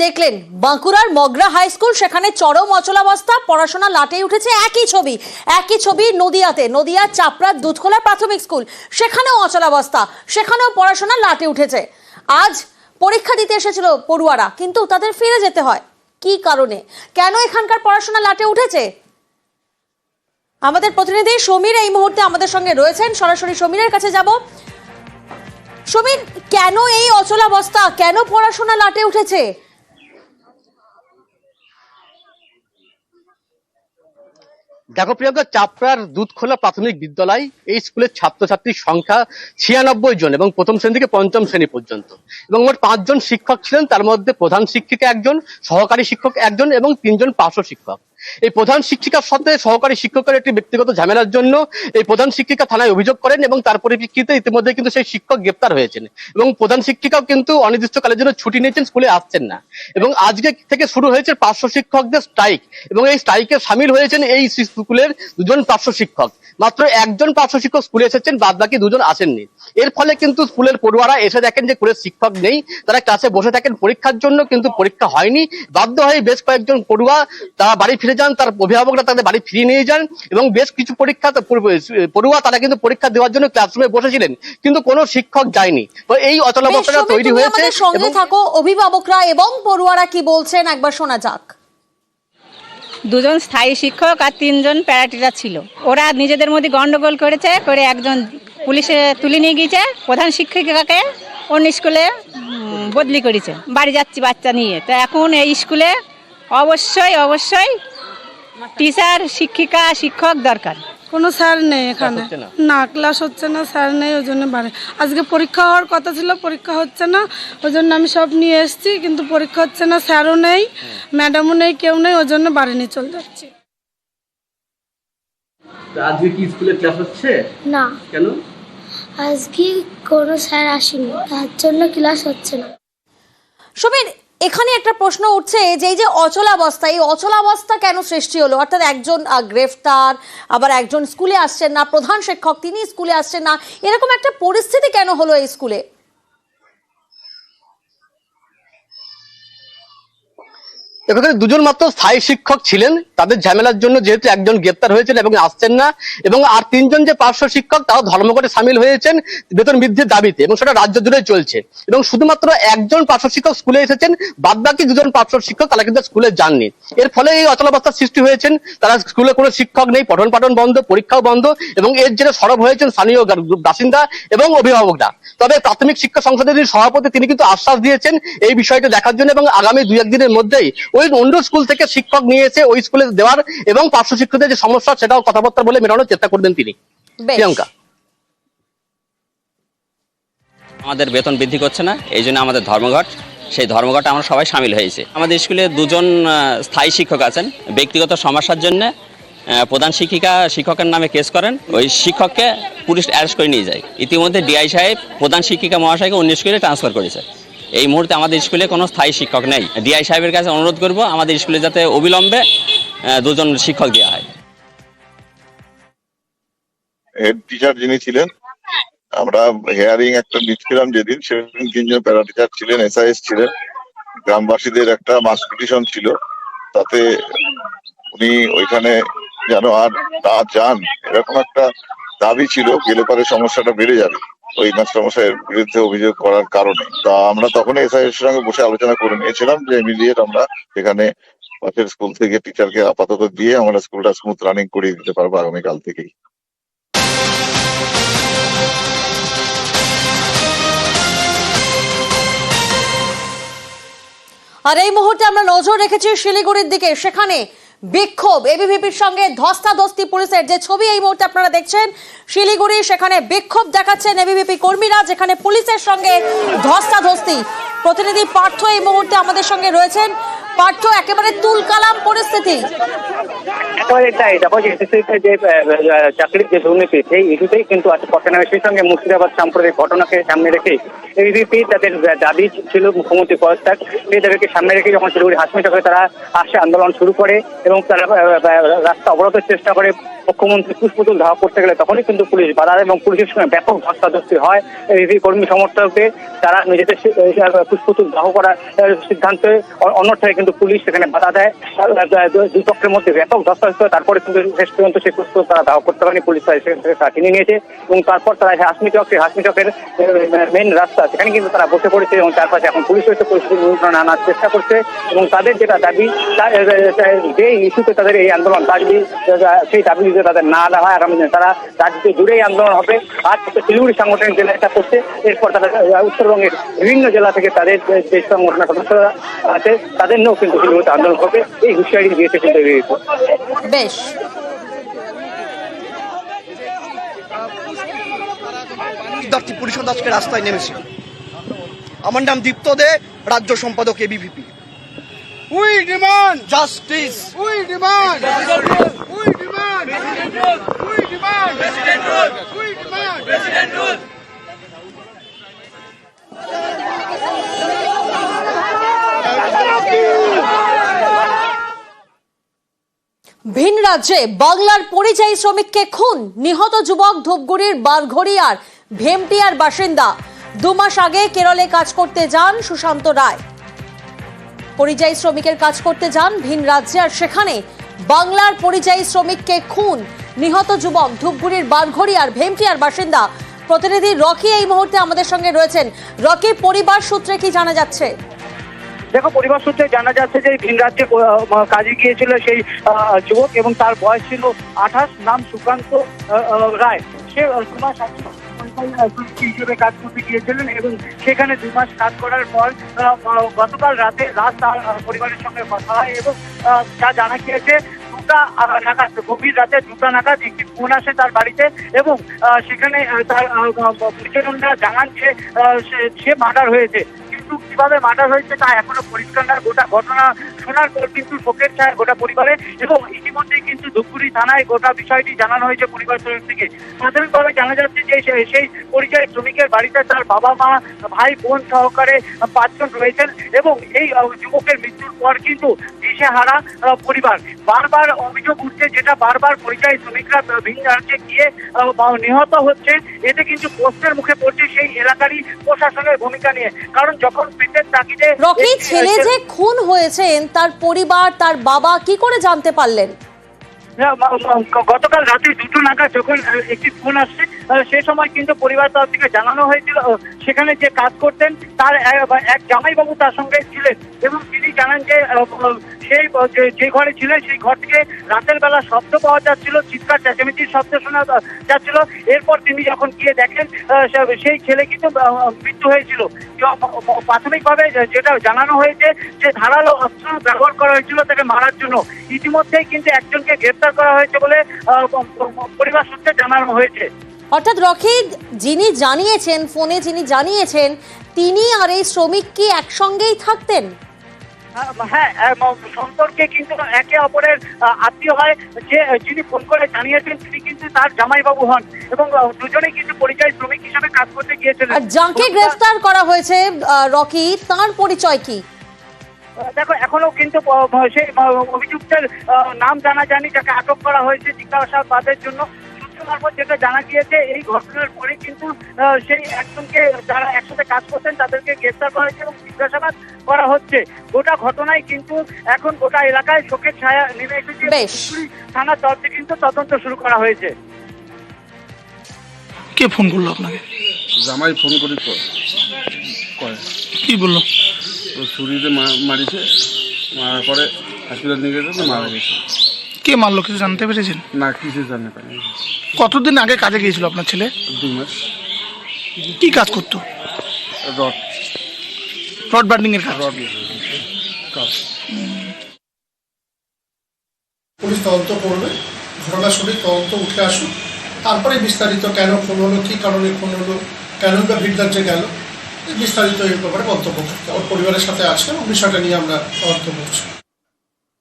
দেখলেন বাঁকুড়ার Mogra high school, সেখানে চরম অচলাবস্থা, পড়াশোনা লাটে উঠেছে। একই ছবি নদিয়ার চাপড়ার দুধখোলা প্রাথমিক স্কুল, সেখানেও অচলাবস্থা, সেখানেও পড়াশোনা লাটে উঠেছে। আজ পরীক্ষা দিতে এসেছিল পড়ুয়ারা, কিন্তু তাদের ফিরে যেতে হয়। কি কারণে, কেন এখানকার পড়াশোনা লাটে উঠেছে? আমাদের প্রতিনিধি সমীর এই মুহূর্তে আমাদের সঙ্গে রয়েছেন, সরাসরি সমীরের কাছে যাব। সমীর, কেন এই অচলাবস্থা, কেন পড়াশোনা লাটে উঠেছে? দেখো প্রিয়াঙ্কা, চাপড়ার দুধখোলা প্রাথমিক বিদ্যালয়, এই স্কুলের ছাত্রছাত্রীর সংখ্যা 96 জন এবং প্রথম শ্রেণী থেকে পঞ্চম শ্রেণী পর্যন্ত, এবং মোট 5 জন শিক্ষক ছিলেন। তার মধ্যে প্রধান শিক্ষিকা একজন, সহকারী শিক্ষক একজন এবং 3 জন পার্শ্ব শিক্ষক। এই প্রধান শিক্ষিকার সাথে সহকারী শিক্ষকের একটি ব্যক্তিগত ঝামেলার জন্য এই প্রধান শিক্ষিকা থানায় অভিযোগ করেন এবং তার পরিপ্রেক্ষিতে ইতিমধ্যে কিন্তু সেই শিক্ষক গ্রেপ্তার হয়েছেন এবং প্রধান শিক্ষিকাও কিন্তু অনির্দিষ্টকালের জন্য ছুটি নিয়েছেন, স্কুলে আসছেন না। এবং আজকে থেকে শুরু হয়েছে পার্শ্ব শিক্ষকদের স্ট্রাইক, এবং এই স্ট্রাইকে সামিল হয়েছেন এই স্কুলের 2 জন পার্শ্ব শিক্ষক। মাত্র 1 জন পার্শ্ব শিক্ষক স্কুলে এসেছেন, বাদ বাকি 2 জন আসেননি। এর ফলে কিন্তু স্কুলের পড়ুয়ারা এসে দেখেন যে স্কুলের শিক্ষক নেই, তারা ক্লাসে বসে থাকেন পরীক্ষার জন্য, কিন্তু পরীক্ষা হয়নি। বাধ্য হয়ে বেশ কয়েকজন পড়ুয়া তারা বাড়ি ফিরে যান, তার অভিভাবকরা তাদের বাড়ি ফিরিয়ে নিয়ে যান, এবং বেশ কিছু পড়ুয়া তারা কিন্তু পরীক্ষা দেওয়ার জন্য ক্লাসরুমে বসেছিলেন, কিন্তু কোনো শিক্ষক যায়নি। তো এই অচলাবস্থাটা তৈরি হয়েছে। সঙ্গে থাকো, অভিভাবকরা এবং পড়ুয়ারা কি বলছেন একবার শোনা যাক। 2 জন স্থায়ী শিক্ষক আর 3 জন প্যারা টিচার ছিল। ওরা নিজেদের মধ্যে গন্ডগোল করে একজন পুলিশে তুলে নিয়ে গিয়েছে, প্রধান শিক্ষিকাকে অন্য স্কুলে বদলি করেছে। বাড়ি যাচ্ছি বাচ্চা নিয়ে। তো এখন এই স্কুলে অবশ্যই টিচার, শিক্ষিকা, শিক্ষক দরকার। কোনো স্যার নেই এখানে, না ক্লাস হচ্ছে না, স্যার নেই, ওই জন্য বাড়ি। আজকে পরীক্ষা হওয়ার কথা ছিল, পরীক্ষা হচ্ছে না, ওই জন্য আমি সব নিয়ে এসেছি, কিন্তু পরীক্ষা হচ্ছে না, স্যারও নেই, ম্যাডামও নেই, কেউ নেই, ওই জন্য বাড়ি নিয়ে চলে যাচ্ছি। আজকে কি স্কুলে ক্লাস হচ্ছে না? কেন? আজকে কোনো স্যার আসেনি, তার জন্য ক্লাস হচ্ছে না। সমীর, এখানে একটা প্রশ্ন উঠছে যে এই যে অচলাবস্থা, এই অচলাবস্থা কেন সৃষ্টি হলো? অর্থাৎ একজন গ্রেফতার, আবার একজন স্কুলে আসছেন না, প্রধান শিক্ষক তিনি স্কুলে আসছেন না, এরকম একটা পরিস্থিতি কেন হলো এই স্কুলে? এখানে 2 জন মাত্র স্থায়ী শিক্ষক ছিলেন, তাদের ঝামেলার জন্য যেহেতু একজন গ্রেপ্তার হয়েছেন এবং আসছেন না, এবং আর 3 জন যে পার্শ্ব শিক্ষক তাও ধর্মঘটে সামিল হয়েছেন বেতন বৃদ্ধির দাবিতে, এবং সেটা রাজ্য জুড়ে চলছে। এবং শুধুমাত্র 1 জন পার্শ্ব শিক্ষক স্কুলে এসেছেন, বাদ বাকি 2 জন পার্শ্ব শিক্ষক তারা কিন্তু স্কুলে যাননি। এর ফলে এই অচলাবস্থার সৃষ্টি হয়েছেন। তারা স্কুলে কোনো শিক্ষক নেই, পঠন পাঠন বন্ধ, পরীক্ষাও বন্ধ, এবং এর জেরে সরব হয়েছেন স্থানীয় বাসিন্দা এবং অভিভাবকরা। তবে প্রাথমিক শিক্ষা সংসদের সভাপতি তিনি কিন্তু আশ্বাস দিয়েছেন এই বিষয়টা দেখার জন্য, এবং আগামী 2-1 দিনের মধ্যেই ওই অন্য স্কুল থেকে শিক্ষক নিয়ে এসে ওই স্কুলে দেওয়ার এবং পার্শ্ব শিক্ষকদের যে সমস্যা সেটাও কথাবার্তা বলে মেটানোর চেষ্টা করবেন তিনি। প্রিয়াঙ্কা, আমাদের বেতন বৃদ্ধি করছে না, এই জন্য আমাদের ধর্মঘট, সেই ধর্মঘটে আমরা সবাই সামিল হয়েছি। আমাদের স্কুলে 2 জন স্থায়ী শিক্ষক আছেন, ব্যক্তিগত সমস্যার জন্য প্রধান শিক্ষকের নামে কেস করেন, ওই শিক্ষককে পুলিশ অ্যারেস্ট করে নিয়ে যায়। ইতিমধ্যে ডিআই সাহেব প্রধান শিক্ষিকা মহাশয়কে অন্য স্কুলে ট্রান্সফার করেছে। এই মুহূর্তে আমাদের স্কুলে কোনো স্থায়ী শিক্ষক নেই। ডিআই সাহেবের কাছে অনুরোধ করব আমাদের স্কুলে যাতে অবিলম্বে 2 জন শিক্ষক দেওয়া হয়। হেড টিচার যিনি ছিলেন, আমরা হেয়ারিং একটা নিচ্ছিলাম যেদিন, সেদিন 3 জন প্যারা টিচার ছিলেন, এসআইএস ছিলেন। গ্রামবাসীদের একটা মাস পিটিশন ছিল, তাতে উনি ওইখানে যেন আর না যান এরকম একটা দাবি ছিল, গেলে পরে সমস্যাটা বেড়ে যাবে ওই মাস্টারমশাইয়ের বিরুদ্ধে অভিযোগ করার কারণে। তা আমরা তখন এসআইএস সঙ্গে বসে আলোচনা করে নিয়েছিলাম যে ইমিডিয়েট আমরা সেখানে পাশের স্কুল থেকে টিচারকে আপাতত দিয়ে আমরা স্কুলটা স্মুথ রানিং করিয়ে দিতে পারবো আগামীকাল থেকেই। আর এই মুহূর্তে আমরা নজর রেখেছি শিলিগুড়ির দিকে, সেখানে বিক্ষোভ, এবিভিপির সঙ্গে ধস্তাধস্তি পুলিশের যে ছবি এই মুহূর্তে আপনারা দেখছেন শিলিগুড়ি, সেখানে বিক্ষোভ দেখাচ্ছেন এবিভিপি কর্মীরা, যেখানে পুলিশের সঙ্গে ধস্তাধস্তি। প্রতিনিধি পার্থ এই মুহূর্তে আমাদের সঙ্গে রয়েছেন। পার্থ, একেবারে তুলকালাম পরিস্থিতি। একেবারে তাই, দেখো যে এসএসসিতে যে চাকরির যে দুর্নীতি সেই ইস্যুতেই কিন্তু আজ পটনামে সেই সঙ্গে মুর্শিদাবাদ সাম্প্রদায়িক ঘটনাকে সামনে রেখে এবিপি তাদের দাবি ছিল মুখ্যমন্ত্রী পদত্যাগ, সেই দাবিকে সামনে রেখে যখন শিলিগুড়ি হাসমি চক্রে তারা আসে আন্দোলন শুরু করে এবং তারা রাস্তা অবরোধের চেষ্টা করে মুখ্যমন্ত্রী পুষ্পতুল ধাওয়া করতে গেলে তখনই কিন্তু পুলিশ বাধা দেয় এবং পুলিশের সঙ্গে ব্যাপক ধস্তাধস্তি হয়। এবিপি কর্মী সমর্থকদের তারা নিজেদের পুষ্পতুল দাহ করার সিদ্ধান্তে অন্যথায় কিন্তু পুলিশ সেখানে বাধা দেয়। দুই পক্ষের মধ্যে ব্যাপক ধস্তাধস্তি হয়, তারপরে কিন্তু শেষ পর্যন্ত সেই পুষ্পতুল তারা দাহ করতে পারেনি, পুলিশ তারা কিনে নিয়েছে এবং তারপর তারা হাসমি চকের মেন রাস্তা সেখানে কিন্তু তারা বসে পড়েছে এবং চারপাশে এখন পুলিশ হয়তো পরিস্থিতি নিয়ন্ত্রণে আনার চেষ্টা করছে এবং তাদের যেটা দাবি যে ইস্যুতে তাদের এই আন্দোলন দাবি সেই দাবি যদি তাদের না দেওয়া হয় আগামী দিনে তারা রাজ্য জুড়েই আন্দোলন হবে। আজ শিলিগুড়ি সাংগঠনিক জেলা এটা করছে, এরপর তারা উত্তরবঙ্গের বিভিন্ন জেলা থেকে তাদের যে সংগঠনের সদস্যরা আছে তাদের নিয়েও কিন্তু শিলিগুড়িতে আন্দোলন হবে, এই হুঁশিয়ারি দিয়েছে কিন্তু বেশ। বিদ্যার্থী পরিষদ আজকে রাস্তায় নেমেছে। আমার নাম দীপ্ত দে, রাজ্য সম্পাদক ABVP. We demand justice, we demand, we demand, we demand, we demand. ভিন রাজ্যে বাংলার পরিযায়ী শ্রমিককে খুন, নিহত যুবক ধূপগুড়ির বারঘড়িয়ার ভেমটিয়ার বাসিন্দা। 2 মাস আগে কেরলে কাজ করতে যান সুশান্ত রায়। পরিযায়ী শ্রমিকের কাজ করতে যান ভিন রাজ্যে, আর সেখানে বাংলার পরিযায়ী শ্রমিককে খুন, নিহত যুবক ধূপগুড়ির বারঘড়িয়ার ভেমটিয়ার বাসিন্দা। প্রতিনিধি রকি এই মুহূর্তে আমাদের সঙ্গে রয়েছেন। রকি, পরিবার সূত্রে কি জানা যাচ্ছে? দেখো, পরিবার সূত্রে জানা যাচ্ছে যে ভিন রাজ্যে কাজে গিয়েছিল সেই যুবক এবং তার বয়স ছিল 28, নাম সুকান্ত রায়। সে 2 মাস হিসেবে কাজ করতে গিয়েছিলেন এবং সেখানে 2 মাস কাজ করার পর গতকাল রাতে তার পরিবারের সঙ্গে কথা হয় এবং যা জানা গিয়েছে 2টা নাগাদ, গভীর রাতে 2টা নাগাদ একটি ফোন আসে তার বাড়িতে এবং সেখানে তার পরিজনরা জানান যে সে মার্ডার হয়েছে। কিন্তু কিভাবে মার্ডার হয়েছে তা এখনো পরিষ্কার না। গোটা ঘটনা শোনার পর কিন্তু শোকের ছায়া গোটা পরিবারে এবং ইতিমধ্যেই কিন্তু ধূপগুড়ি থানায় গোটা বিষয়টি জানানো হয়েছে পরিবার তরফ থেকে। প্রাথমিকভাবে জানা যাচ্ছে যে সেই পরিযায়ী শ্রমিকের বাড়িতে তার বাবা মা ভাই বোন সহকারে 5 জন রয়েছেন এবং এই যুবকের মৃত্যুর পর কিন্তু দিশেহারা পরিবার। বারবার অভিযোগ উঠছে, যেটা বারবার পরিযায়ী শ্রমিকরা ভিন রাজ্যে গিয়ে নিহত হচ্ছে, এতে কিন্তু প্রশ্নের মুখে পড়ছে সেই এলাকারই প্রশাসনের ভূমিকা নিয়ে। কারণ যখন পেটের তাগিদে রকি, ছেলে যে খুন হয়েছেন তার পরিবার, তার বাবা কি করে জানতে পারলেন? গতকাল রাতে 2টো নাগাদ যখন একটি ফোন আসছে সে সময় কিন্তু পরিবার তরফ থেকে জানানো হয়েছিল সেখানে যে কাজ করতেন তার এক জামাইবাবু তার সঙ্গে ছিলেন এবং তিনি জানান যে সেই যে ঘরে ছিলেন সেই ঘর থেকে রাতের বেলা শব্দ পাওয়া যাচ্ছিল, চিৎকার চেঁচামেচির শব্দ শোনা যাচ্ছিল। এরপর তিনি যখন গিয়ে দেখেন সেই ছেলে কিন্তু মৃত্যু হয়েছিল। প্রাথমিকভাবে যেটা জানানো হয়েছে যে ধারালো অস্ত্র ব্যবহার করা হয়েছিল তাকে মারার জন্য। ইতিমধ্যেই কিন্তু একজনকে গ্রেফতার করা হয়েছে বলে পরিবার সূত্রে জানানো হয়েছে। অর্থাৎ রকি, যিনি জানিয়েছেন, ফোনে যিনি জানিয়েছেন, তিনি আর এই শ্রমিক কি একসঙ্গেই থাকতেন? হ্যাঁ, সম্পর্কে কিন্তু একে অপরের আত্মীয় হয়। যিনি ফোন করে জানিয়েছেন তিনি কিন্তু তার জামাইবাবু হন এবং দুজনেই কিন্তু পরিযায়ী শ্রমিক হিসেবে কাজ করতে গিয়েছিলেন। আর যাকে গ্রেফতার করা হয়েছে রকি, তার পরিচয় কি? দেখো, এখনো কিন্তু সেই অভিযুক্তের নাম জানা যায়নি, যাকে আটক করা হয়েছে জিজ্ঞাসাবাদের জন্য। যেটা জানা গিয়েছে এই ঘটনার পরে কিন্তু সেই একজনকে যারা একসাথে কাজ করতেন তাদেরকে গ্রেফতার করা হয়েছে এবং জিজ্ঞাসাবাদ করা হচ্ছে। গোটা ঘটনায় কিন্তু এখন গোটা এলাকায় শোকের ছায়া নেমে এসেছে। থানার তরফ থেকে কিন্তু তদন্ত শুরু করা হয়েছে। কে ফোন করলো আপনাকে? জামাই ফোন করে কি বললো? ছুরিতে মারিছে, মারার পরে হসপিটাল নিয়ে গেছে, মারা গেছে। কে মারলো কিছু জানতে পেরেছেন? না, কিছু জানতে পারিনি। কতদিন আগে কাজে গিয়েছিল আপনার ছেলে? 2 মাস। কি কাজ করতো? রড বার্নিং এর কাজ। পুলিশ তদন্ত করবে, ঘটনা সঠিক তদন্ত উঠে আসুক, তারপরে বিস্তারিত কেন খুন হলো, কী কারণে খুন হলো, কেন বা ভিন রাজ্যে গেল, বিস্তারিত এই ব্যাপারে মন্তব্য করতে ওর পরিবারের সাথে আছে এবং বিষয়টা নিয়ে আমরা তদন্ত করছি।